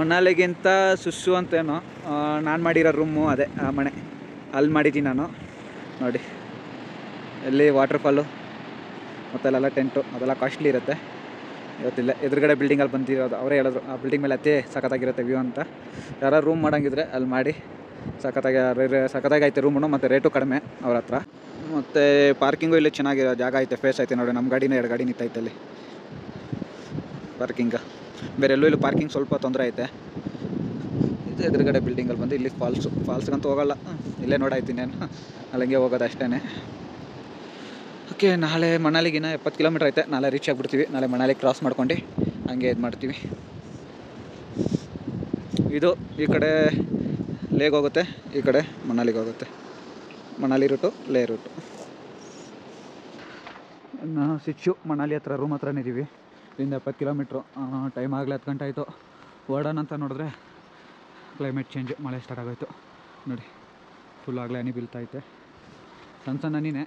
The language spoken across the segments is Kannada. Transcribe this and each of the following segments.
ಮನಾಲಿಗಿಂತ ಸುಸ್ಸು ಅಂತೇನೋ ನಾನು ಮಾಡಿರೋ ರೂಮು ಅದೇ ಆ ಮನೆ ಅಲ್ಲಿ ಮಾಡಿದ್ದೀನಿ ನಾನು ನೋಡಿ. ಎಲ್ಲಿ ವಾಟರ್ ಫಾಲು ಮತ್ತೆಲ್ಲ ಟೆಂಟು ಅದೆಲ್ಲ ಕಾಸ್ಟ್ಲಿ ಇರುತ್ತೆ. ಇವತ್ತಿಲ್ಲ ಎದುರುಗಡೆ ಬಿಲ್ಡಿಂಗಲ್ಲಿ ಬಂದಿರೋದು, ಅವರೇ ಹೇಳಿದ್ರು ಆ ಬಿಲ್ಡಿಂಗ್ ಮೇಲೆ ಅತಿ ಸಖತ್ತಾಗಿರುತ್ತೆ ವ್ಯೂ ಅಂತ. ಯಾರು ರೂಮ್ ಮಾಡೋಂಗಿದ್ರೆ ಅಲ್ಲಿ ಮಾಡಿ, ಸಖತ್ತಾಗಿ ಐತೆ ರೂಮು ಮತ್ತು ರೇಟು ಕಡಿಮೆ ಅವ್ರ ಹತ್ರ. ಮತ್ತು ಪಾರ್ಕಿಂಗು ಇಲ್ಲಿ ಚೆನ್ನಾಗಿರೋ ಜಾಗ ಐತೆ, ಫೇಸ್ ಐತೆ ನೋಡಿ. ನಮ್ಮ ಗಾಡಿನ 2 ಗಾಡಿ ನಿಂತೈತೆ ಅಲ್ಲಿ ಪಾರ್ಕಿಂಗ್. ಬೇರೆ ಎಲ್ಲೂ ಇಲ್ಲಿ ಪಾರ್ಕಿಂಗ್ ಸ್ವಲ್ಪ ತೊಂದರೆ ಐತೆ. ಇದು ಎದುರುಗಡೆ ಬಿಲ್ಡಿಂಗಲ್ಲಿ ಬಂದು ಇಲ್ಲಿ ಫಾಲ್ಸ್ಗಂತೂ ಹೋಗೋಲ್ಲ, ಇಲ್ಲೇ ನೋಡಾಯ್ತೀನಿ ನಾನು, ಅಲ್ಲಿಗೆ ಹೋಗೋದು ಅಷ್ಟೇ. ಓಕೆ, ನಾಳೆ ಮನಾಲಿಗಿನ 70 ಕಿಲೋಮೀಟ್ರ್ ಐತೆ. ನಾಳೆ ರೀಚ್ ಆಗಿಬಿಡ್ತೀವಿ. ನಾಳೆ ಮನಾಲಿ ಕ್ರಾಸ್ ಮಾಡ್ಕೊಂಡು ಹಂಗೆ ಇದು ಮಾಡ್ತೀವಿ. ಇದು ಈ ಕಡೆ ಲೇಗೆ ಹೋಗುತ್ತೆ, ಈ ಕಡೆ ಮನಾಲಿಗೆ ಹೋಗುತ್ತೆ. ಮನಾಲಿ ರೂಟು, ಲೇ ರೂಟು. ನಾವು ಸಿಚ್ಚು ಮನಾಲಿ ಹತ್ರ ರೂಮ್ ಹತ್ರನೇ ಇದ್ದೀವಿ. ಇಲ್ಲಿಂದ 70 ಕಿಲೋಮೀಟ್ರು. ಟೈಮ್ ಆಗಲೇ 10 ಗಂಟೆ ಆಯಿತು. ಓಡೋಣ ಅಂತ ನೋಡಿದ್ರೆ ಕ್ಲೈಮೇಟ್ ಚೇಂಜ್, ಮಳೆ ಸ್ಟಾರ್ಟ್ ಆಗೋಯ್ತು ನೋಡಿ. ಫುಲ್ ಆಗಲೇ ಹನಿ ಬೀಳ್ತೈತೆ. ಸಣ್ಣ ಸಣ್ಣ ಹನಿನೇ,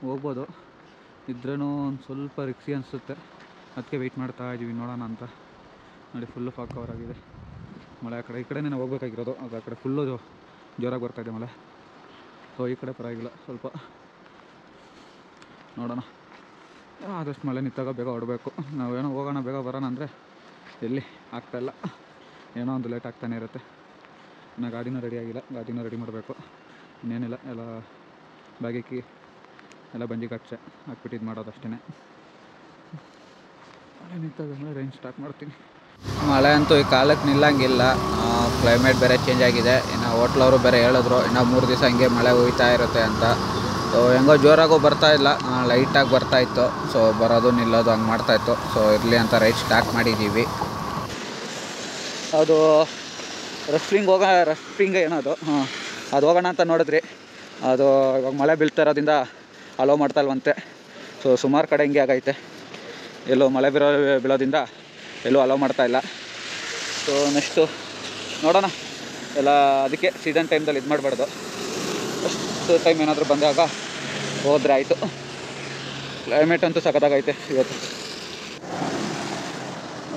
ಹೋಗ್ಬೋದು. ಇದ್ರೂ ಒಂದು ಸ್ವಲ್ಪ ರಿಕ್ಸಿ ಅನಿಸುತ್ತೆ, ಅದಕ್ಕೆ ವೆಯ್ಟ್ ಮಾಡ್ತಾ ಇದ್ದೀವಿ ನೋಡೋಣ ಅಂತ ನೋಡಿ. ಫುಲ್ಲು ಫಾಗ್ ಕವರ್ ಆಗಿದೆ ಮಳೆ. ಆ ಕಡೆ ಈ ಕಡೆನೇ ನಾವು ಹೋಗ್ಬೇಕಾಗಿರೋದು, ಅದು ಆ ಕಡೆ ಫುಲ್ಲು ಜೋರಾಗಿ ಬರ್ತಾಯಿದೆ ಮಳೆ. ಸೊ ಈ ಕಡೆ ಪರವಾಗಿಲ್ಲ, ಸ್ವಲ್ಪ ನೋಡೋಣ. ಆದಷ್ಟು ಮಳೆ ನಿಂತಾಗ ಬೇಗ ಹೊಡಬೇಕು. ನಾವೇನೋ ಹೋಗೋಣ ಬೇಗ ಬರೋಣ ಅಂದರೆ ಎಲ್ಲಿ ಆಗ್ತಾಯಿಲ್ಲ, ಏನೋ ಒಂದು ಲೇಟ್ ಆಗ್ತಾನೆ ಇರುತ್ತೆ. ಇನ್ನು ಗಾಡಿನೂ ರೆಡಿ ಆಗಿಲ್ಲ, ಗಾಡಿನೂ ರೆಡಿ ಮಾಡಬೇಕು. ಇನ್ನೇನಿಲ್ಲ, ಎಲ್ಲ ಬ್ಯಾಗಿಕ್ಕಿ ಎಲ್ಲ ಬಂಜಿ ಕಚ್ಚೆ ಹಾಕ್ಬಿಟ್ಟು ಇದು ಮಾಡೋದು ಅಷ್ಟೇ. ಮಳೆ ನಿಂತಾಗ ರೈನ್ ಸ್ಟಾರ್ಟ್ ಮಾಡ್ತೀನಿ. ಮಳೆ ಅಂತೂ ಈ ಕಾಲಕ್ಕೆ ನಿಲ್ಲಂಗಿಲ್ಲ. ಕ್ಲೈಮೇಟ್ ಬೇರೆ ಚೇಂಜ್ ಆಗಿದೆ. ಇನ್ನು ಹೋಟ್ಲವರು ಬೇರೆ ಹೇಳಿದ್ರು ಇನ್ನು 3 ದಿವಸ ಹಂಗೆ ಮಳೆ ಹೋಗ್ತಾ ಇರುತ್ತೆ ಅಂತ. ಸೊ ಹೆಂಗೋ ಜೋರಾಗೂ ಬರ್ತಾಯಿಲ್ಲ, ಲೈಟಾಗಿ ಬರ್ತಾಯಿತ್ತು. ಸೊ ಬರೋದು ನಿಲ್ಲೋದು ಹಂಗೆ ಮಾಡ್ತಾಯಿತ್ತು. ಸೊ ಇರಲಿ ಅಂತ ರೈಡ್ ಸ್ಟಾರ್ಟ್ ಮಾಡಿದ್ದೀವಿ. ಅದು ರಫ್ಟಿಂಗ್ ಏನದು, ಅದು ಹೋಗೋಣ ಅಂತ ನೋಡಿದ್ರಿ. ಅದು ಇವಾಗ ಮಳೆ ಬೀಳ್ತಾ ಇರೋದ್ರಿಂದ ಅಲೋ ಮಾಡ್ತಾಯಿಲ್ವಂತೆ. ಸೊ ಸುಮಾರು ಕಡೆ ಹಿಂಗೆ ಆಗೈತೆ, ಎಲ್ಲೋ ಮಳೆ ಬೀಳೋದ್ರಿಂದ ಎಲ್ಲೂ ಅಲೋ ಮಾಡ್ತಾಯಿಲ್ಲ. ಸೊ ನೆಕ್ಸ್ಟು ನೋಡೋಣ. ಎಲ್ಲ ಅದಕ್ಕೆ ಸೀಸನ್ ಟೈಮ್ದಲ್ಲಿ ಇದು ಮಾಡಬಾರ್ದು. ಅಷ್ಟು ಟೈಮ್ ಏನಾದರೂ ಬಂದಾಗ ಹೋದರೆ ಆಯಿತು. ಕ್ಲೈಮೇಟ್ ಅಂತೂ ಸಖತ್ತಾಗೈತೆ ಇವತ್ತು.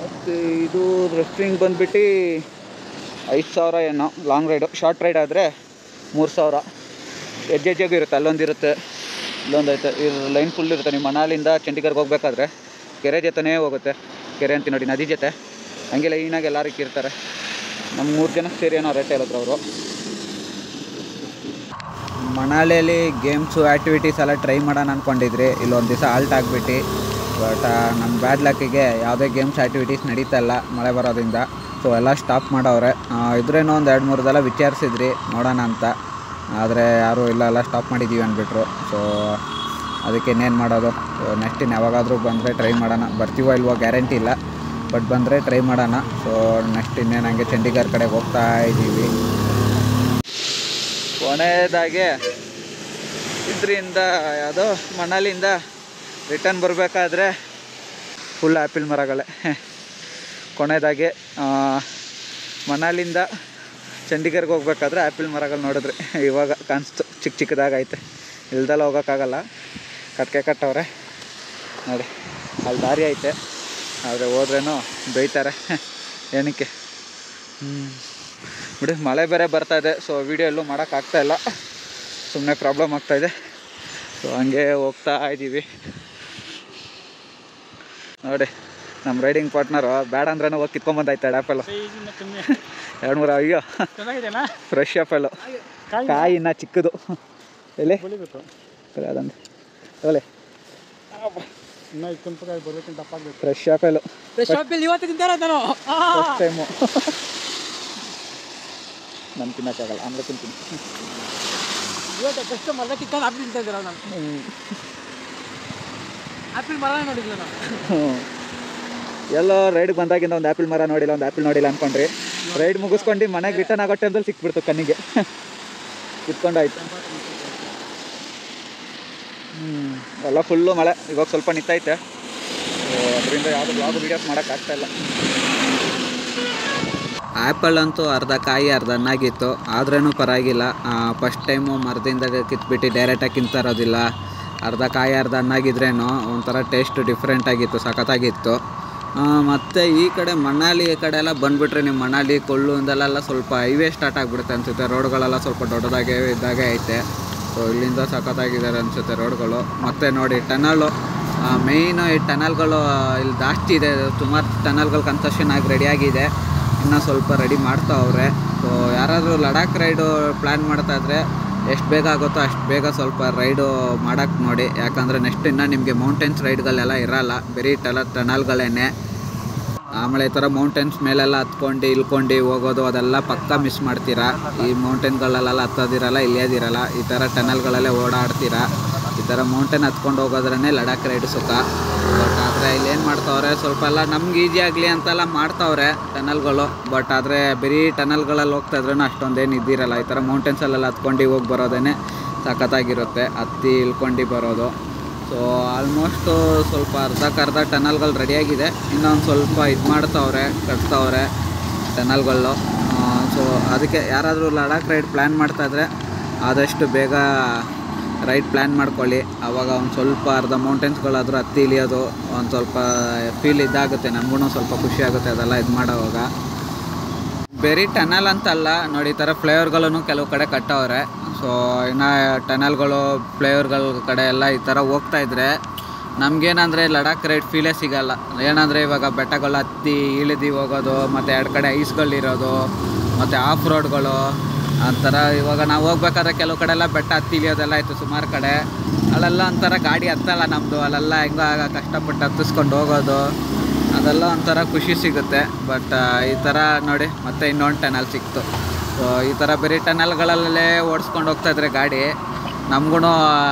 ಮತ್ತು ಇದು ರಫ್ಟಿಂಗ್ ಬಂದುಬಿಟ್ಟು 5,000 ಏನೋ ಲಾಂಗ್ ರೈಡು. ಶಾರ್ಟ್ ರೈಡ್ ಆದರೆ 3,000. ಹೆಜ್ಜೆಗೂ ಇರುತ್ತೆ, ಅಲ್ಲೊಂದಿರುತ್ತೆ, ಇಲ್ಲೊಂದು ಐತೆ. ಇದು ಲೈನ್ ಫುಲ್ ಇರುತ್ತೆ. ನೀವು ಮನಾಲಿಂದ ಚಂಡೀಗಢಗೆ ಹೋಗ್ಬೇಕಾದ್ರೆ ಕೆರೆ ಜೊತೆನೇ ಹೋಗುತ್ತೆ. ಕೆರೆ ಅಂತೀವಿ ನೋಡಿ, ನದಿ ಜೊತೆ ಹಂಗೆ ಲೈನಾಗಿ ಎಲ್ಲರೂ ಇಕ್ಕಿರ್ತಾರೆ. ನಮ್ಮ 3 ಜನಕ್ಕೆ ಸೇರಿ ಏನೋ ರೇಟ್ ಹೇಳಿದ್ರು ಅವರು. ಮನಾಲಿಯಲ್ಲಿ ಗೇಮ್ಸು ಆ್ಯಕ್ಟಿವಿಟೀಸ್ ಎಲ್ಲ ಟ್ರೈ ಮಾಡೋಣ ಅಂದ್ಕೊಂಡಿದ್ರಿ. ಇಲ್ಲೊಂದು ದಿವಸ ಆಲ್ಟ್ ಆಗಿಬಿಟ್ಟು, ಬಟ್ ನಮ್ಮ ಬ್ಯಾಡ್ ಲಕ್ಕಿಗೆ ಯಾವುದೇ ಗೇಮ್ಸ್ ಆ್ಯಕ್ಟಿವಿಟೀಸ್ ನಡೀತಾ ಇಲ್ಲ ಮಳೆ ಬರೋದ್ರಿಂದ. ಸೊ ಎಲ್ಲ ಸ್ಟಾಪ್ ಮಾಡವ್ರೆ. ಇದ್ರೇನೋ ಒಂದು 2-3 ಸಲ ವಿಚಾರಿಸಿದ್ರಿ ನೋಡೋಣ ಅಂತ, ಆದರೆ ಯಾರೂ ಇಲ್ಲ, ಎಲ್ಲ ಸ್ಟಾಪ್ ಮಾಡಿದ್ದೀವಿ ಅಂದ್ಬಿಟ್ರು. ಸೊ ಅದಕ್ಕೆ ಇನ್ನೇನು ಮಾಡೋದು. ಸೊ ನೆಕ್ಸ್ಟ್ ಇನ್ನು ಯಾವಾಗಾದರೂ ಬಂದರೆ ಟ್ರೈ ಮಾಡೋಣ. ಬರ್ತೀವೋ ಇಲ್ವೋ ಗ್ಯಾರಂಟಿ ಇಲ್ಲ, ಬಟ್ ಬಂದರೆ ಟ್ರೈ ಮಾಡೋಣ. ಸೊ ನೆಕ್ಸ್ಟ್ ಇನ್ನೇನು ಹಂಗೆ ಚಂಡೀಗಢ ಕಡೆಗೆ ಹೋಗ್ತಾ ಇದ್ದೀವಿ. ಕೊನೆಯದಾಗೆ ಇದರಿಂದ ಯಾವುದೋ ಮನಾಲಿಯಿಂದ ರಿಟರ್ನ್ ಬರಬೇಕಾದ್ರೆ ಫುಲ್ ಆ್ಯಪಿಲ್ ಮರಗಳೇ. ಕೊನೆಯದಾಗೆ ಮನಾಲಿಂದ ಚಂಡೀಗಢಗೆ ಹೋಗ್ಬೇಕಾದ್ರೆ ಆ್ಯಪಿಲ್ ಮರಗಳು ನೋಡಿದ್ರೆ ಇವಾಗ ಕಾಣಿಸ್ತು, ಚಿಕ್ಕದಾಗೈತೆ. ಇಲ್ದೆಲ್ಲ ಹೋಗೋಕ್ಕಾಗಲ್ಲ, ಕಟ್ಟವ್ರೆ ನೋಡಿ. ಅಲ್ಲಿ ದಾರಿ ಐತೆ, ಆದರೆ ಹೋದ್ರೇನೋ ಬೈತಾರೆ ಏನಕ್ಕೆ. ಬಿಡಿ, ಮಳೆ ಬೇರೆ ಬರ್ತಾಯಿದೆ. ಸೊ ವೀಡಿಯೋ ಎಲ್ಲೂ ಮಾಡೋಕ್ಕಾಗ್ತಾಯಿಲ್ಲ, ಸುಮ್ಮನೆ ಪ್ರಾಬ್ಲಮ್ ಆಗ್ತಾಯಿದೆ. ಸೊ ಹಂಗೆ ಹೋಗ್ತಾ ಇದ್ದೀವಿ ನೋಡಿ. ನಮ್ಮ ರೈಡಿಂಗ್ ಪಾರ್ಟ್ನರು ಬೇಡ ಅಂದ್ರೂ ಹೋಗಿ ಕಿತ್ಕೊಂಬಂದಾಯ್ತಾಳೆ ಆ್ಯಪಲ್ಲು 2-3. ಅಯ್ಯೋ ಫ್ರೆಶ್ ಆ್ಯಪಲ್ಲು, ಕಾಯಿ ಇನ್ನೂ ಚಿಕ್ಕದು. ಎಲ್ಲಿ ಅದಂದು ಒಲೆ ಫ್ರೆಶ್ ಆ್ಯಪಲ್ಲು ಫಸ್ಟ್ ಟೈಮು. ನಾನು ತಿನ್ನೋಕ್ಕಾಗಲ್ಲ, ಆಮೇಲೆ ತಿಂತೀನಿ. ಎಲ್ಲೋ ರೈಡ್ಗೆ ಬಂದಾಗಿಂದ ಒಂದು ಆ್ಯಪಿಲ್ ಮರ ನೋಡಿಲ್ಲ, ಒಂದು ಆ್ಯಪಿಲ್ ನೋಡಿಲ್ಲ ಅಂದ್ಕೊಂಡ್ರಿ. ರೈಡ್ ಮುಗಿಸ್ಕೊಂಡು ಮನೆಗೆ ರಿಟರ್ನ್ ಆಗೋ ಟೈಮ್ದಲ್ಲಿ ಸಿಕ್ಬಿಡ್ತು ಕಣ್ಣಿಗೆ, ಕಿತ್ಕೊಂಡಾಯ್ತು. ಎಲ್ಲ ಫುಲ್ಲು ಮಳೆ. ಇವಾಗ ಸ್ವಲ್ಪ ನಿಂತೈತೆ, ಅದರಿಂದ ಯಾವುದೂ ಬ್ಲಾಗ್ ವೀಡಿಯೋಸ್ ಮಾಡೋಕ್ಕಾಗ್ತಾಯಿಲ್ಲ. ಆ್ಯಪಲ್ ಅಂತೂ ಅರ್ಧ ಕಾಯಿ ಅರ್ಧ ಹಣ್ಣಾಗಿತ್ತು, ಆದ್ರೂ ಪರವಾಗಿಲ್ಲ. ಫಸ್ಟ್ ಟೈಮು ಮರದಿಂದ ಕಿತ್ಬಿಟ್ಟು ಡೈರೆಕ್ಟಾಗಿ ತಿಂತಾ ಇರೋದಿಲ್ಲ. ಅರ್ಧ ಕಾಯಿ ಅರ್ಧ ಹಣ್ಣಾಗಿದ್ರೇನು ಒಂಥರ ಟೇಸ್ಟ್ ಡಿಫ್ರೆಂಟಾಗಿತ್ತು, ಸಖತ್ತಾಗಿತ್ತು. ಮತ್ತು ಈ ಕಡೆ ಮನಾಲಿ ಕಡೆ ಎಲ್ಲ ಬಂದುಬಿಟ್ರೆ ನೀವು ಮನಾಲಿ ಕೊಳ್ಳು ಇಂದೆಲ್ಲ ಸ್ವಲ್ಪ ಹೈವೇ ಸ್ಟಾರ್ಟ್ ಆಗಿಬಿಡುತ್ತೆ ಅನಿಸುತ್ತೆ. ರೋಡ್ಗಳೆಲ್ಲ ಸ್ವಲ್ಪ ದೊಡ್ಡದಾಗೆ ಇದ್ದಾಗೆ ಐತೆ. ಸೊ ಇಲ್ಲಿಂದ ಸಖತ್ತಾಗಿದ್ದಾರೆ ಅನಿಸುತ್ತೆ ರೋಡ್ಗಳು. ಮತ್ತು ನೋಡಿ ಟನಲ್ಲು, ಮೇಯ್ನು ಈ ಟನಲ್ಗಳು ಇಲ್ಲಿ ಜಾಸ್ತಿ ಇದೆ. ಸುಮಾರು ಟನಲ್ಗಳು ಕನ್ಸ್ಟ್ರಕ್ಷನ್ ಆಗಿ ರೆಡಿಯಾಗಿದೆ, ಇನ್ನೂ ಸ್ವಲ್ಪ ರೆಡಿ ಮಾಡ್ತಾವ್ರೆ. ಸೊ ಯಾರಾದರೂ ಲಡಾಖ್ ರೈಡು ಪ್ಲ್ಯಾನ್ ಮಾಡ್ತಾಯಿದ್ರೆ ಎಷ್ಟು ಬೇಗ ಆಗುತ್ತೋ ಅಷ್ಟು ಬೇಗ ಸ್ವಲ್ಪ ರೈಡು ಮಾಡೋಕ್ಕೆ ನೋಡಿ. ಯಾಕಂದರೆ ನೆಕ್ಸ್ಟ್ ಇನ್ನೂ ನಿಮಗೆ ಮೌಂಟೇನ್ಸ್ ರೈಡ್ಗಳೆಲ್ಲ ಇರೋಲ್ಲ, ಬರೀ ಟನಲ್ಗಳೇ. ಆಮೇಲೆ ಈ ಥರ ಮೌಂಟೇನ್ಸ್ ಮೇಲೆಲ್ಲ ಹತ್ಕೊಂಡು ಇಳ್ಕೊಂಡು ಹೋಗೋದು ಅದೆಲ್ಲ ಪಕ್ಕ ಮಿಸ್ ಮಾಡ್ತೀರಾ. ಈ ಮೌಂಟೇನ್ಗಳಲ್ಲೆಲ್ಲ ಹತ್ತೋದಿರಲ್ಲ, ಇಳಿಯೋದಿರಲ್ಲ, ಈ ಥರ ಟನಲ್ಗಳಲ್ಲೇ ಓಡಾಡ್ತೀರಾ. ಈ ಥರ ಮೌಂಟೇನ್ ಹತ್ಕೊಂಡು ಹೋಗೋದ್ರೇ ಲಡಾಖ್ ರೈಡ್ ಸುಖ. ಬಟ್ ಆದರೆ ಇಲ್ಲಿ ಏನು ಮಾಡ್ತಾವ್ರೆ, ಸ್ವಲ್ಪ ಎಲ್ಲ ನಮ್ಗೆ ಈಜಿ ಆಗಲಿ ಅಂತೆಲ್ಲ ಮಾಡ್ತಾವ್ರೆ ಟನಲ್ಗಳು. ಬಟ್ ಆದರೆ ಬರೀ ಟನಲ್ಗಳಲ್ಲಿ ಹೋಗ್ತಾಯಿದ್ರೂ ಅಷ್ಟೊಂದೇನು ಇದ್ದಿರಲ್ಲ. ಈ ಥರ ಮೌಂಟೇನ್ಸಲ್ಲೆಲ್ಲ ಹತ್ಕೊಂಡು ಹೋಗಿ ಬರೋದೇ ಸಖತ್ತಾಗಿರುತ್ತೆ, ಹತ್ತಿ ಇಳ್ಕೊಂಡು ಬರೋದು. ಸೊ ಆಲ್ಮೋಸ್ಟು ಸ್ವಲ್ಪ ಅರ್ಧಕ್ಕರ್ಧ ಟನಲ್ಗಳು ರೆಡಿಯಾಗಿದೆ, ಇನ್ನೊಂದು ಸ್ವಲ್ಪ ಇದು ಮಾಡ್ತಾವ್ರೆ, ಕಟ್ತಾವ್ರೆ ಟನಲ್ಗಳು. ಸೊ ಅದಕ್ಕೆ ಯಾರಾದರೂ ಲಡಾಖ್ ರೈಡ್ ಪ್ಲ್ಯಾನ್ ಮಾಡ್ತಾಯಿದ್ರೆ ಆದಷ್ಟು ಬೇಗ ರೈಡ್ ಪ್ಲ್ಯಾನ್ ಮಾಡ್ಕೊಳ್ಳಿ. ಆವಾಗ ಒಂದು ಸ್ವಲ್ಪ ಅರ್ಧ ಮೌಂಟೇನ್ಸ್ಗಳಾದರೂ ಹತ್ತಿ ಇಳಿಯೋದು ಒಂದು ಸ್ವಲ್ಪ ಫೀಲ್ ಇದಾಗುತ್ತೆ, ನಮಗೂ ಸ್ವಲ್ಪ ಖುಷಿ ಆಗುತ್ತೆ ಅದೆಲ್ಲ ಇದು ಮಾಡೋವಾಗ. ಬರೀ ಟನಲ್ ಅಂತಲ್ಲ ನೋಡಿ, ಈ ಥರ ಫ್ಲೇವರ್ಗಳನ್ನು ಕೆಲವು ಕಡೆ ಕಟ್ಟವ್ರೆ. ಸೊ ಇನ್ನು ಟನಲ್ಗಳು ಫ್ಲೇವರ್ಗಳ ಕಡೆ ಎಲ್ಲ ಈ ಥರ ಹೋಗ್ತಾಯಿದ್ರೆ ನಮಗೇನಂದರೆ ಲಡಾಖ್ ರೈಡ್ ಫೀಲೇ ಸಿಗೋಲ್ಲ. ಏನಂದರೆ ಇವಾಗ ಬೆಟ್ಟಗಳು ಹತ್ತಿ ಇಳಿದು ಹೋಗೋದು, ಮತ್ತು ಎರಡು ಕಡೆ ಐಸ್ಗಳಿರೋದು, ಮತ್ತು ಆಫ್ ರೋಡ್ಗಳು ಅಂಥರ. ಇವಾಗ ನಾವು ಹೋಗ್ಬೇಕಾದ್ರೆ ಕೆಲವು ಕಡೆ ಎಲ್ಲ ಬೆಟ್ಟ ಹತ್ತಿ ಇಳಿಯೋದೆಲ್ಲ ಆಯಿತು ಸುಮಾರು ಕಡೆ, ಅಲ್ಲೆಲ್ಲ ಒಂಥರ ಗಾಡಿ ಹತ್ತಲ್ಲ ನಮ್ಮದು, ಅಲ್ಲೆಲ್ಲ ಹೆಂಗೋ ಕಷ್ಟಪಟ್ಟು ಹತ್ತಿಸ್ಕೊಂಡು ಹೋಗೋದು, ಅದೆಲ್ಲ ಒಂಥರ ಖುಷಿ ಸಿಗುತ್ತೆ. ಬಟ್ ಈ ಥರ ನೋಡಿ ಮತ್ತೆ ಇನ್ನೊಂದು ಟನಲ್ ಸಿಕ್ತು. ಸೊ ಈ ಥರ ಬರೀ ಟನಲ್ಗಳಲ್ಲೇ ಓಡಿಸ್ಕೊಂಡು ಹೋಗ್ತಾಯಿದ್ರೆ ಗಾಡಿ, ನಮಗೂ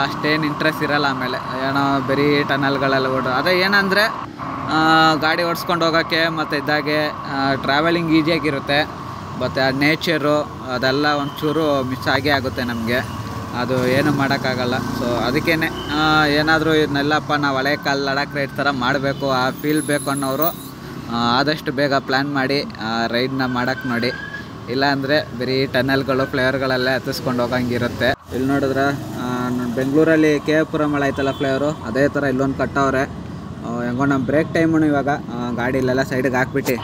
ಅಷ್ಟೇನು ಇಂಟ್ರೆಸ್ಟ್ ಇರೋಲ್ಲ. ಆಮೇಲೆ ಏನೋ ಬರೀ ಟನಲ್ಗಳೆಲ್ಲ ಅದೇ ಏನಂದರೆ ಗಾಡಿ ಓಡಿಸ್ಕೊಂಡು ಹೋಗೋಕ್ಕೆ ಮತ್ತು ಇದ್ದಾಗೆ ಟ್ರಾವೆಲಿಂಗ್ ಈಸಿಯಾಗಿರುತ್ತೆ. ಮತ್ತು ಆ ನೇಚರು ಅದೆಲ್ಲ ಒಂಚೂರು ಮಿಸ್ ಆಗೇ ಆಗುತ್ತೆ ನಮಗೆ, ಅದು ಏನು ಮಾಡೋಕ್ಕಾಗಲ್ಲ. ಸೊ ಅದಕ್ಕೇ ಏನಾದರೂ ಇದನ್ನೆಲ್ಲಪ್ಪ ನಾವು ಹಳೆ ಕಾಲ ಲಡಾಖ್ ರೈಡ್ ಥರ ಮಾಡಬೇಕು, ಆ ಫೀಲ್ ಬೇಕು ಅನ್ನೋರು ಆದಷ್ಟು ಬೇಗ ಪ್ಲ್ಯಾನ್ ಮಾಡಿ ರೈಡ್ನ ಮಾಡೋಕ್ಕೆ ನೋಡಿ. ಇಲ್ಲಾಂದರೆ ಬರೀ ಟನಲ್ಗಳು ಫ್ಲೇವರ್ಗಳಲ್ಲೇ ಹತ್ತಿಸ್ಕೊಂಡು ಹೋಗಂಗಿರುತ್ತೆ. ಇಲ್ಲಿ ನೋಡಿದ್ರೆ ಬೆಂಗಳೂರಲ್ಲಿ ಕೆ ಆರ್ ಪುರಂ ಐತಲ್ಲ ಫ್ಲೇವರು, ಅದೇ ಥರ ಇಲ್ಲೊಂದು ಕಟ್ಟವ್ರೆ. ಹೆಂಗೋ ನಮ್ಮ ಬ್ರೇಕ್ ಟೈಮು ಇವಾಗ ಗಾಡಿಲೆಲ್ಲ ಸೈಡಿಗೆ ಹಾಕ್ಬಿಟ್ಟು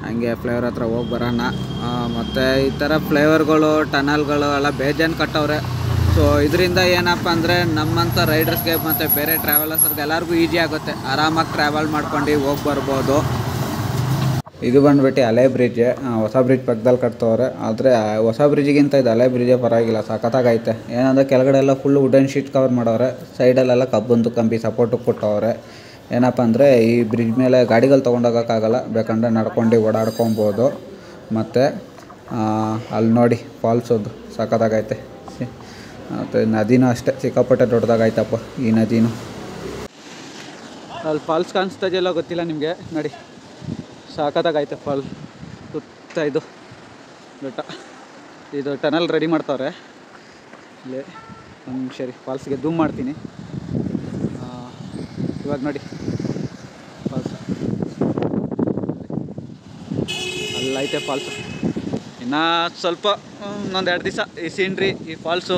ಹಂಗೆ ಫ್ಲೇವರ್ ಹತ್ರ ಹೋಗಿ ಬರೋಣ. ಮತ್ತು ಈ ಥರ ಫ್ಲೇವರ್ಗಳು ಟನಲ್ಗಳು ಎಲ್ಲ ಬೇಜಾನ್ ಕಟ್ಟವ್ರೆ. ಸೊ ಇದರಿಂದ ಏನಪ್ಪ ಅಂದರೆ ನಮ್ಮಂಥ ರೈಡರ್ಸ್ಗೆ ಮತ್ತು ಬೇರೆ ಟ್ರಾವೆಲರ್ಸ್ಗೆ ಎಲ್ಲರಿಗೂ ಈಸಿ ಆಗುತ್ತೆ, ಆರಾಮಾಗಿ ಟ್ರಾವೆಲ್ ಮಾಡ್ಕೊಂಡು ಹೋಗಿ ಬರ್ಬೋದು. ಇದು ಬಂದುಬಿಟ್ಟು ಹಳೆ ಬ್ರಿಡ್ಜ್, ಹೊಸ ಬ್ರಿಡ್ಜ್ ಪಕ್ಕದಲ್ಲಿ ಕಟ್ತವ್ರೆ. ಆದರೆ ಹೊಸ ಬ್ರಿಡ್ಜಿಗಿಂತ ಇದು ಹಳೆ ಬ್ರಿಡ್ಜೇ ಪರವಾಗಿಲ್ಲ, ಸಖತ್ತಾಗೈತೆ. ಏನಂದರೆ ಕೆಳಗಡೆ ಎಲ್ಲ ಫುಲ್ ವುಡನ್ ಶೀಟ್ ಕವರ್ ಮಾಡವ್ರೆ, ಸೈಡಲ್ಲೆಲ್ಲ ಕಬ್ಬಂದು ಕಂಬಿ ಸಪೋರ್ಟಿಗೆ ಕೊಟ್ಟವ್ರೆ. ಏನಪ್ಪ ಅಂದರೆ ಈ ಬ್ರಿಡ್ಜ್ ಮೇಲೆ ಗಾಡಿಗಳು ತೊಗೊಂಡೋಗೋಕ್ಕಾಗಲ್ಲ, ಬೇಕಂದರೆ ನಡ್ಕೊಂಡು ಓಡಾಡ್ಕೊಬೋದು. ಮತ್ತು ಅಲ್ಲಿ ನೋಡಿ ಫಾಲ್ಸೋದು ಸಖತ್ತಾಗೈತೆ. ಮತ್ತು ನದಿನೂ ಅಷ್ಟೇ ಸಿಕ್ಕಾಪಟ್ಟೆ ದೊಡ್ಡದಾಗೈತಪ್ಪ ಈ ನದಿನೂ. ಅಲ್ಲಿ ಫಾಲ್ಸ್ ಕಾಣಿಸ್ತಾಯಿದೆಯಲ್ಲ ಗೊತ್ತಿಲ್ಲ ನಿಮಗೆ, ನೋಡಿ ಸಖತ್ತಾಗೈತೆ ಫಾಲ್ ಸುತ್ತ. ಇದು ಬೆಟ್ಟ, ಇದು ಟನಲ್ ರೆಡಿ ಮಾಡ್ತಾವ್ರೆ ಇಲ್ಲಿ. ಸರಿ ಫಾಲ್ಸ್ಗೆ ಝೂಮ್ ಮಾಡ್ತೀನಿ. ಇವಾಗ ನೋಡಿ ಫಾಲ್ಸ್ ಅಲ್ಲೈತೆ ಫಾಲ್ಸು. ಇನ್ನು ಸ್ವಲ್ಪ ಇನ್ನೊಂದು 2 ದಿವಸ ಈ ಸೀನ್ರಿ, ಈ ಫಾಲ್ಸು,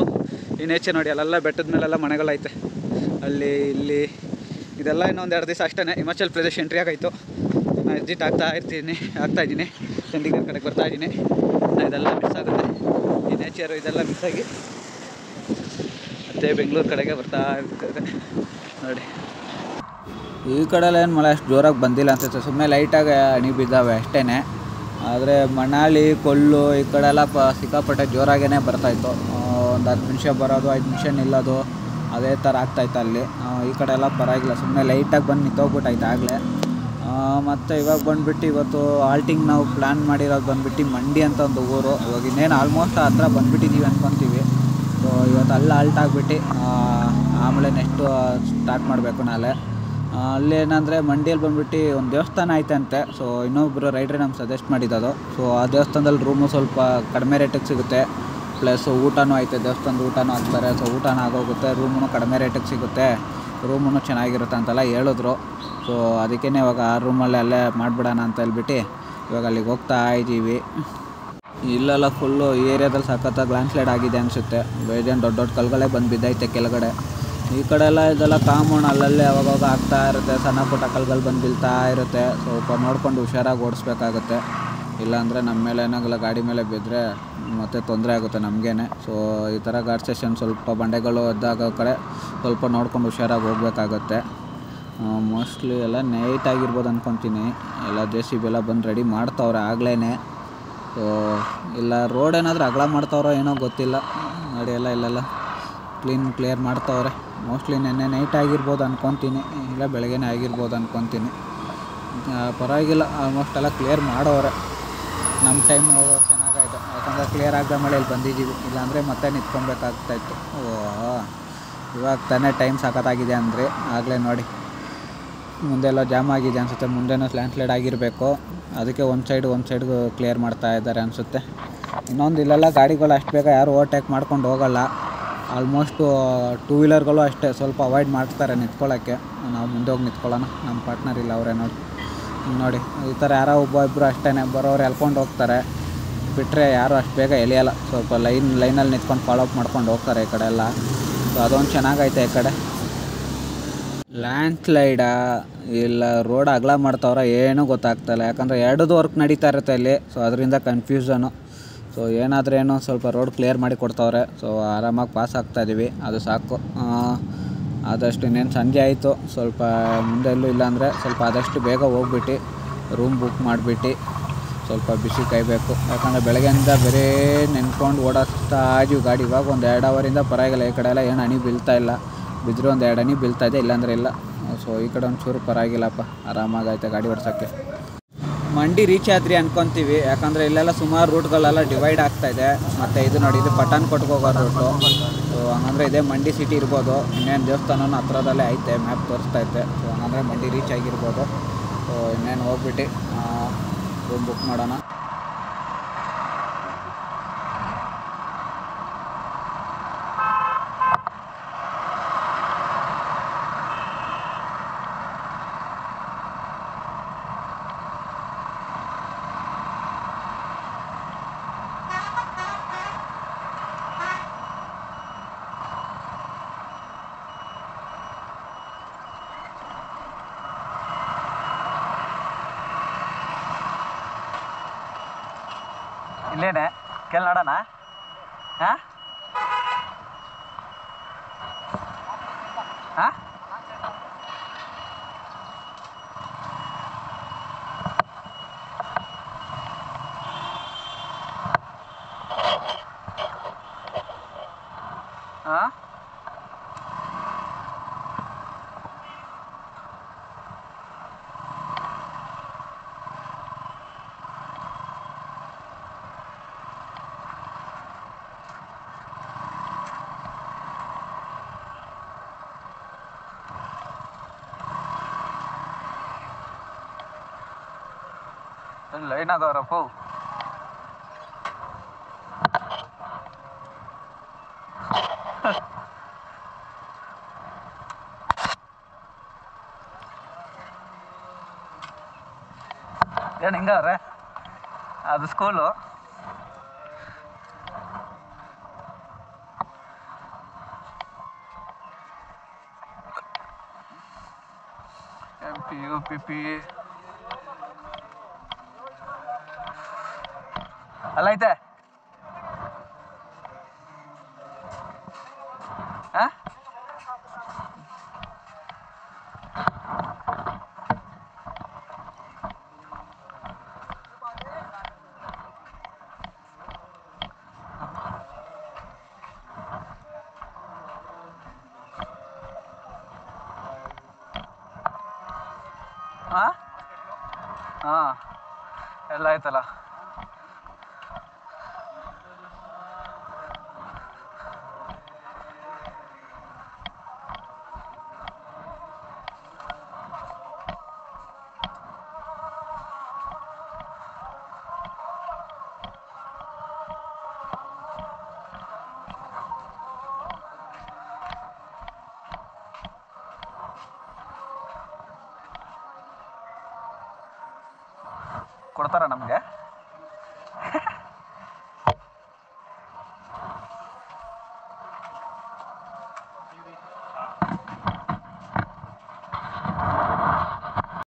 ಈ ನೇಚರ್ ನೋಡಿ. ಅಲ್ಲೆಲ್ಲ ಬೆಟ್ಟದ ಮೇಲೆಲ್ಲ ಮನೆಗಳೈತೆ, ಅಲ್ಲಿ ಇಲ್ಲಿ ಇದೆಲ್ಲ ಇನ್ನೊಂದು 2 ದಿವಸ ಅಷ್ಟೇ. ಹಿಮಾಚಲ್ ಪ್ರದೇಶ್ ಎಂಟ್ರಿ ಆಗಾಯಿತು. ನಾನು ಎಕ್ಸಿಟ್ ಆಗ್ತಾಯಿದ್ದೀನಿ, ಚಂಡೀಗಢ ಕಡೆಗೆ ಬರ್ತಾಯಿದ್ದೀನಿ. ಇದೆಲ್ಲ ಮಿಸ್ ಆಗುತ್ತೆ, ಈ ನೇಚರು ಇದೆಲ್ಲ ಮಿಸ್ ಆಗಿ ಮತ್ತು ಬೆಂಗಳೂರು ಕಡೆಗೆ ಬರ್ತಾ ಇರ್ತದೆ ನೋಡಿ. ಈ ಕಡೆಲ್ಲ ಏನು ಮಳೆ ಅಷ್ಟು ಜೋರಾಗಿ ಬಂದಿಲ್ಲ ಅನ್ಸುತ್ತೆ, ಸುಮ್ಮನೆ ಲೈಟಾಗಿ ಹನಿ ಬಿದ್ದಾವೆ ಅಷ್ಟೇ. ಆದರೆ ಮನಾಲಿ ಕೊಲ್ಲು ಈ ಕಡೆಲ್ಲ ಸಿಕ್ಕಾಪಟ್ಟೆ ಜೋರಾಗೇ ಬರ್ತಾಯಿತ್ತು. ಒಂದು 10 ನಿಮಿಷ ಬರೋದು, 5 ನಿಮಿಷ ನಿಲ್ಲೋದು, ಅದೇ ಥರ ಆಗ್ತಾಯಿತ್ತು ಅಲ್ಲಿ. ಈ ಕಡೆ ಎಲ್ಲ ಪರವಾಗಿಲ್ಲ, ಸುಮ್ಮನೆ ಲೈಟಾಗಿ ಬಂದು ನಿಂತೋಗ್ಬಿಟ್ಟಾಯ್ತು ಆಗಲೇ. ಮತ್ತು ಇವಾಗ ಬಂದುಬಿಟ್ಟು ಇವತ್ತು ಆಲ್ಟಿಂಗ್ ನಾವು ಪ್ಲ್ಯಾನ್ ಮಾಡಿರೋದು ಬಂದುಬಿಟ್ಟು ಮಂಡಿ ಅಂತ ಒಂದು ಊರು. ಇವಾಗ ಇನ್ನೇನು ಆಲ್ಮೋಸ್ಟ್ ಹತ್ರ ಬಂದುಬಿಟ್ಟಿದ್ದೀವಿ ಅಂದ್ಕೊತೀವಿ. ಸೊ ಇವತ್ತು ಅಲ್ಲಿ ಆಲ್ಟ್ ಆಗಿಬಿಟ್ಟು ಆಮೇಲೆ ನೆಕ್ಸ್ಟು ಸ್ಟಾರ್ಟ್ ಮಾಡಬೇಕು ನಾಳೆ. ಅಲ್ಲೇನಂದರೆ ಮಂಡಿಯಲ್ಲಿ ಬಂದುಬಿಟ್ಟು ಒಂದು ದೇವಸ್ಥಾನ ಐತಂತೆ. ಸೊ ಇನ್ನೊಬ್ಬರು ರೈಡ್ರೆ ನಮ್ಗೆ ಸಜೆಸ್ಟ್ ಮಾಡಿದ್ದದು. ಸೊ ಆ ದೇವಸ್ಥಾನದಲ್ಲಿ ರೂಮು ಸ್ವಲ್ಪ ಕಡಿಮೆ ರೇಟಿಗೆ ಸಿಗುತ್ತೆ, ಪ್ಲಸ್ ಊಟನೂ ಐತೆ, ದೇವಸ್ಥಾನದ ಊಟನೂ ಹಾಕ್ತಾರೆ. ಸೊ ಊಟನೂ ಆಗೋಗುತ್ತೆ, ರೂಮೂ ಕಡಿಮೆ ರೇಟಿಗೆ ಸಿಗುತ್ತೆ, ರೂಮೂ ಚೆನ್ನಾಗಿರುತ್ತೆ ಅಂತೆಲ್ಲ ಹೇಳಿದ್ರು. ಸೊ ಅದಕ್ಕೇ ಇವಾಗ ಆ ರೂಮಲ್ಲಿ ಅಲ್ಲೇ ಮಾಡಿಬಿಡೋಣ ಅಂತ ಹೇಳ್ಬಿಟ್ಟು ಇವಾಗ ಅಲ್ಲಿಗೆ ಹೋಗ್ತಾ ಇದ್ದೀವಿ. ಇಲ್ಲೆಲ್ಲ ಫುಲ್ಲು ಈ ಏರಿಯಾದಲ್ಲಿ ಸಖತ್ತಾಗಿ ಲ್ಯಾಂಡ್ ಸ್ಲೈಡ್ ಆಗಿದೆ ಅನಿಸುತ್ತೆ. ಬೇಜಾನ್ ದೊಡ್ಡ ದೊಡ್ಡ ಕಲ್ಗಳೇ ಬಂದು ಬಿದ್ದೈತೆ ಕೆಳಗಡೆ. ಈ ಕಡೆ ಎಲ್ಲ ಇದೆಲ್ಲ ಕಾಂಪೌಂಡ್ ಅಲ್ಲಲ್ಲೇ ಅವಾಗವಾಗ ಆಗ್ತಾ ಇರುತ್ತೆ, ಸಣ್ಣ ಪುಟ್ಟ ಕಲ್ಗಳು ಬಂದು ಬೀಳ್ತಾ ಇರುತ್ತೆ. ಸ್ವಲ್ಪ ನೋಡ್ಕೊಂಡು ಹುಷಾರಾಗಿ ಓಡಿಸ್ಬೇಕಾಗುತ್ತೆ, ಇಲ್ಲಾಂದರೆ ನಮ್ಮ ಮೇಲೆ ಏನಾಗಲ್ಲ ಗಾಡಿ ಮೇಲೆ ಬಿದ್ದರೆ ಮತ್ತೆ ತೊಂದರೆ ಆಗುತ್ತೆ ನಮಗೇನೆ. ಸೊ ಈ ಥರ ಗಾಡ್ ಸೆಷನ್ ಸ್ವಲ್ಪ ಬಂಡೆಗಳು ಇದ್ದಾಗ ಕಡೆ ಸ್ವಲ್ಪ ನೋಡ್ಕೊಂಡು ಹುಷಾರಾಗಿ ಹೋಗ್ಬೇಕಾಗತ್ತೆ. ಮೋಸ್ಟ್ಲಿ ಎಲ್ಲ ನೈಟ್ ಆಗಿರ್ಬೋದು ಅಂದ್ಕೊತೀನಿ. ಎಲ್ಲ JCB ಎಲ್ಲ ಬಂದು ರೆಡಿ ಮಾಡ್ತಾವ್ರೆ ಆಗ್ಲೇ. ಸೊ ಇಲ್ಲ ರೋಡ್ ಏನಾದರೂ ಅಗಲ ಮಾಡ್ತಾವ್ರೋ ಏನೋ ಗೊತ್ತಿಲ್ಲ. ನೋಡಿ ಎಲ್ಲ ಇಲ್ಲೆಲ್ಲ ಕ್ಲಿಯರ್ ಮಾಡ್ತಾವ್ರೆ. ಮೋಸ್ಟ್ಲಿ ನೆನ್ನೆ ನೈಟ್ ಆಗಿರ್ಬೋದು ಅಂದ್ಕೊತೀನಿ, ಇಲ್ಲ ಬೆಳಗ್ಗೆನೇ ಆಗಿರ್ಬೋದು ಅಂದ್ಕೊತೀನಿ. ಪರವಾಗಿಲ್ಲ, ಆಲ್ಮೋಸ್ಟ್ ಎಲ್ಲ ಕ್ಲಿಯರ್ ಮಾಡೋರೆ. ನಮ್ಮ ಟೈಮ್ ಹೋಗೋ ಚೆನ್ನಾಗಾಯಿತು, ಯಾಕಂದರೆ ಕ್ಲಿಯರ್ ಆಗದ ಮೇಲೆ ಇಲ್ಲಿ ಬಂದಿದ್ದೀವಿ, ಇಲ್ಲಾಂದರೆ ಮತ್ತೆ ನಿಂತ್ಕೊಬೇಕಾಗ್ತಾಯಿತ್ತು. ಇವಾಗ ತಾನೇ ಟೈಮ್ ಸಖತ್ತಾಗಿದೆ ಅಂದರೆ ಆಗಲೇ ನೋಡಿ ಮುಂದೆಲ್ಲ ಜಾಮ್ ಆಗಿದೆ ಅನಿಸುತ್ತೆ. ಮುಂದೆನೂ ಲ್ಯಾಂಡ್ಸ್ಲೈಡ್ ಆಗಿರಬೇಕು, ಅದಕ್ಕೆ ಒಂದು ಸೈಡ್ ಕ್ಲಿಯರ್ ಮಾಡ್ತಾ ಇದ್ದಾರೆ ಅನಿಸುತ್ತೆ. ಇನ್ನೊಂದು ಇಲ್ಲೆಲ್ಲ ಗಾಡಿಗಳು ಅಷ್ಟು ಬೇಗ ಯಾರು ಓವರ್ಟೇಕ್ ಮಾಡ್ಕೊಂಡು ಹೋಗಲ್ಲ. ಆಲ್ಮೋಸ್ಟು 2 ವೀಲರ್ಗಳು ಅಷ್ಟೇ ಸ್ವಲ್ಪ ಅವಾಯ್ಡ್ ಮಾಡ್ತಾರೆ ನಿಂತ್ಕೊಳ್ಳೋಕ್ಕೆ. ನಾವು ಮುಂದೆ ಹೋಗಿ ನಿಂತ್ಕೊಳ್ಳೋಣ, ನಮ್ಮ ಪಾರ್ಟ್ನರ್ ಇಲ್ಲ ಅವರೇ ನೋಡಿ ಈ ಥರ ಯಾರೋ ಇಬ್ಬರು ಅಷ್ಟೇ ಬರೋರು ಎಳ್ಕೊಂಡು ಹೋಗ್ತಾರೆ, ಬಿಟ್ಟರೆ ಯಾರು ಅಷ್ಟು ಬೇಗ ಎಳೆಯಲ್ಲ. ಸ್ವಲ್ಪ ಲೈನಲ್ಲಿ ನಿಂತ್ಕೊಂಡು ಫಾಲೋ ಅಪ್ ಮಾಡ್ಕೊಂಡು ಹೋಗ್ತಾರೆ ಈ ಕಡೆ ಎಲ್ಲ. ಸೊ ಅದೊಂದು ಚೆನ್ನಾಗೈತೆ ಈ ಕಡೆ. ಲ್ಯಾಂಡ್ಸ್ಲೈಡಾ ಇಲ್ಲ ರೋಡ್ ಅಗಲ ಮಾಡ್ತಾವ್ರೆ ಏನೂ ಗೊತ್ತಾಗ್ತಾಯಿಲ್ಲ, ಯಾಕಂದರೆ ಎರಡದು ವರ್ಕ್ ನಡೀತಾ ಇರುತ್ತೆ ಇಲ್ಲಿ. ಸೊ ಅದರಿಂದ ಕನ್ಫ್ಯೂಷನು. ಸೊ ಏನಾದ್ರೇನು ಸ್ವಲ್ಪ ರೋಡ್ ಕ್ಲಿಯರ್ ಮಾಡಿ ಕೊಡ್ತಾವ್ರೆ. ಸೊ ಆರಾಮಾಗಿ ಪಾಸ್ ಆಗ್ತಾಯಿದ್ದೀವಿ, ಅದು ಸಾಕು. ಆದಷ್ಟು ಇನ್ನೇನು ಸಂಜೆ ಆಯಿತು, ಸ್ವಲ್ಪ ಮುಂದೆಲ್ಲೂ ಇಲ್ಲಾಂದರೆ ಸ್ವಲ್ಪ ಆದಷ್ಟು ಬೇಗ ಹೋಗ್ಬಿಟ್ಟು ರೂಮ್ ಬುಕ್ ಮಾಡಿಬಿಟ್ಟು ಸ್ವಲ್ಪ ಬಿಸಿ ಕಾಯಬೇಕು. ಯಾಕಂದರೆ ಬೆಳಗ್ಗೆಯಿಂದ ಬರೀ ನೆನ್ಕೊಂಡು ಓಡಿಸ್ತಾ ಇದೀವಿ ಗಾಡಿ. ಇವಾಗ ಒಂದು 2 ಅವರಿಂದ ಪರವಾಗಿಲ್ಲ, ಈ ಕಡೆ ಎಲ್ಲ ಏನು ಹನಿ ಬೀಳ್ತಾ ಇಲ್ಲ. ಬಿದ್ದರೆ ಒಂದು 2 ಹನಿ ಬೀಳ್ತಾಯಿದೆ, ಇಲ್ಲಾಂದರೆ ಇಲ್ಲ. ಸೊ ಈ ಕಡೆ ಒಂಚೂರು ಪರವಾಗಿಲ್ಲಪ್ಪ, ಆರಾಮಾಗೈತೆ ಗಾಡಿ ಓಡ್ಸೋಕ್ಕೆ. ಮಂಡಿ ರೀಚ್ ಆದ್ರಿ ಅಂದ್ಕೊತೀವಿ, ಯಾಕಂದರೆ ಇಲ್ಲೆಲ್ಲ ಸುಮಾರು ರೂಟ್ಗಳೆಲ್ಲ ಡಿವೈಡ್ ಆಗ್ತಾಯಿದೆ. ಮತ್ತು ಇದು ನೋಡಿ, ಇದು ಪಠಾಣ್ಕೋಟ್ಗೆ ಹೋಗೋ ರೂಟು. ಸೊ ಹಂಗಂದರೆ ಇದೇ ಮಂಡಿ ಸಿಟಿ ಇರ್ಬೋದು. ಇನ್ನೇನು ದೇವಸ್ಥಾನನೂ ಹತ್ರದಲ್ಲೇ ಐತೆ, ಮ್ಯಾಪ್ ತೋರಿಸ್ತೈತೆ. ಸೊ ಹಂಗಂದರೆ ಮಂಡಿ ರೀಚ್ ಆಗಿರ್ಬೋದು. ಸೊ ಇನ್ನೇನು ಹೋಗ್ಬಿಟ್ಟು ರೂಮ್ ಬುಕ್ ಮಾಡೋಣ. ಇಲ್ಲೇನೆ ಕೇಳಿ ನೋಡೋಣ. ಹಾಂ ಹಾಂ ಹಾಂ ಲೈನ್ ಆಗವ್ರಪ್ಪ. ಏನು ಹಿಂಗವ್ರೆ, ಅದು ಸ್ಕೂಲು. MP UPP ಅಲ್ಲೈತೆ. ಹಾಂ ಹಾಂ ಹಾಂ ಎಲ್ಲ ಆಯ್ತಲ್ಲ. ಕೊಡ್ತಾರ ನಮಗೆ.